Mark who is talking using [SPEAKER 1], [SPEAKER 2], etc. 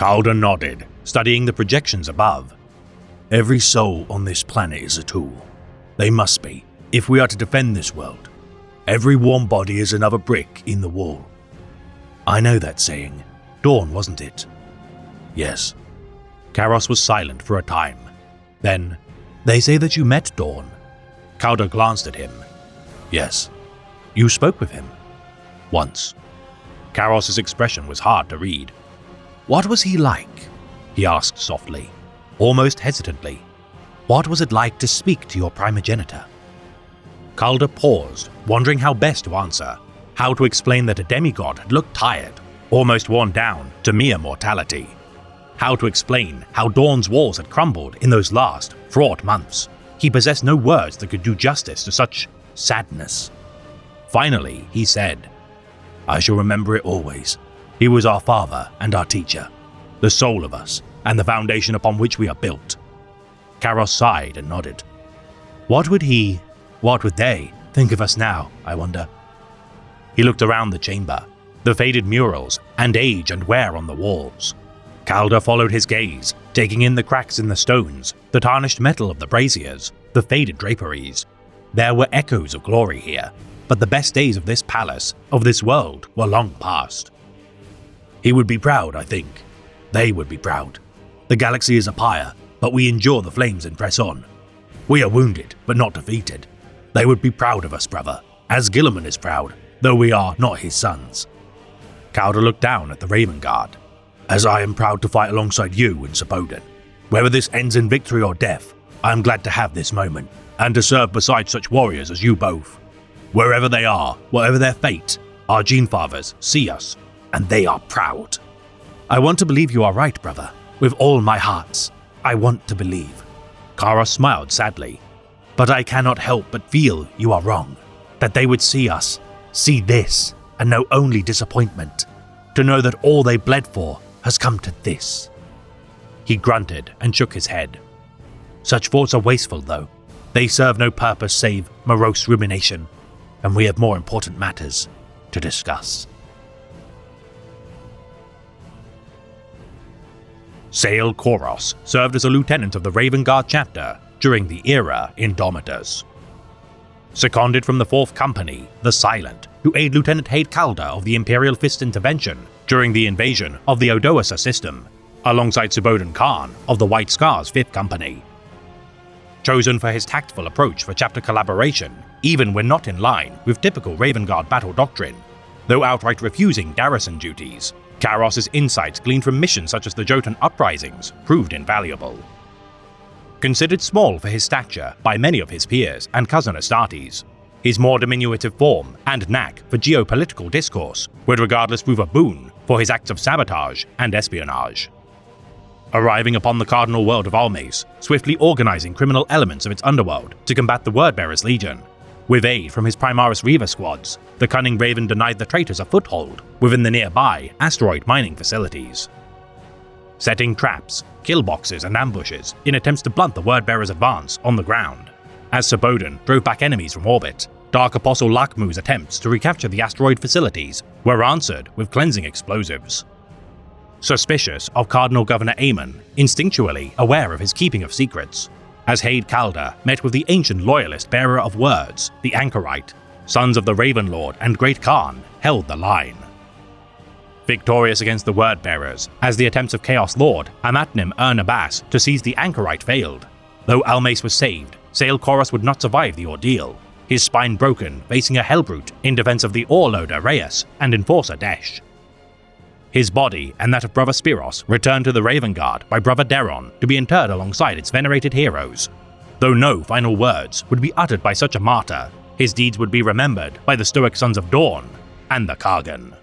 [SPEAKER 1] Calder nodded, studying the projections above. Every soul on this planet is a tool. They must be, if we are to defend this world. Every warm body is another brick in the wall. I know that saying. Dawn, wasn't it? Yes. Karos was silent for a time. Then, they say that you met Dawn. Calder glanced at him. Yes. You spoke with him? Once. Karos's expression was hard to read. What was he like? He asked softly, almost hesitantly. What was it like to speak to your primogenitor? Calder paused, wondering how best to answer, how to explain that a demigod had looked tired, almost worn down to mere mortality. How to explain how Dawn's walls had crumbled in those last, fraught months. He possessed no words that could do justice to such sadness. Finally, he said, I shall remember it always. He was our father and our teacher, the soul of us, and the foundation upon which we are built. Karos sighed and nodded. What would they think of us now, I wonder? He looked around the chamber, the faded murals and age and wear on the walls. Calder followed his gaze, taking in the cracks in the stones, the tarnished metal of the braziers, the faded draperies. There were echoes of glory here, but the best days of this palace, of this world, were long past. He would be proud, I think. They would be proud. The galaxy is a pyre, but we endure the flames and press on. We are wounded, but not defeated. They would be proud of us, brother, as Guilliman is proud, though we are not his sons. Calder looked down at the Raven Guard. As I am proud to fight alongside you in Saboden. Whether this ends in victory or death, I am glad to have this moment, and to serve beside such warriors as you both. Wherever they are, whatever their fate, our Genefathers see us, and they are proud. I want to believe you are right, brother. With all my heart, I want to believe. Karos smiled sadly. But I cannot help but feel you are wrong. That they would see us, see this, and know only disappointment. To know that all they bled for has come to this. He grunted and shook his head. Such thoughts are wasteful, though. They serve no purpose save morose rumination, and we have more important matters to discuss. Sael Koros served as a lieutenant of the Raven Guard chapter during the era Indomitus. Seconded from the 4th Company, the Silent, to aid Lieutenant Haid Calder of the Imperial Fist intervention during the invasion of the Odoasa system, alongside Saboden Khan of the White Scars 5th Company. Chosen for his tactful approach for chapter collaboration, even when not in line with typical Raven Guard battle doctrine, though outright refusing garrison duties, Karos's insights gleaned from missions such as the Jotun Uprisings proved invaluable. Considered small for his stature by many of his peers and cousin Astartes, his more diminutive form and knack for geopolitical discourse would regardless prove a boon for his acts of sabotage and espionage. Arriving upon the cardinal world of Almace, swiftly organizing criminal elements of its underworld to combat the Wordbearers Legion. With aid from his Primaris Reaver squads, the cunning Raven denied the traitors a foothold within the nearby asteroid mining facilities. Setting traps, kill boxes and ambushes in attempts to blunt the Wordbearers' advance on the ground. As Saboden drove back enemies from orbit, Dark Apostle Lakmu's attempts to recapture the asteroid facilities were answered with cleansing explosives. Suspicious of Cardinal Governor Aemon, instinctually aware of his keeping of secrets, as Haid Calder met with the ancient loyalist bearer of words, the Anchorite, sons of the Raven Lord and Great Khan held the line. Victorious against the Wordbearers, as the attempts of Chaos Lord Amatnim Ernabas to seize the Anchorite failed. Though Almace was saved, Sael Koros would not survive the ordeal, his spine broken facing a Hellbrute in defense of the Orloader Reyes and Enforcer Desh. His body and that of Brother Spiros returned to the Raven Guard by Brother Deron to be interred alongside its venerated heroes. Though no final words would be uttered by such a martyr, his deeds would be remembered by the stoic Sons of Dawn and the Kargan.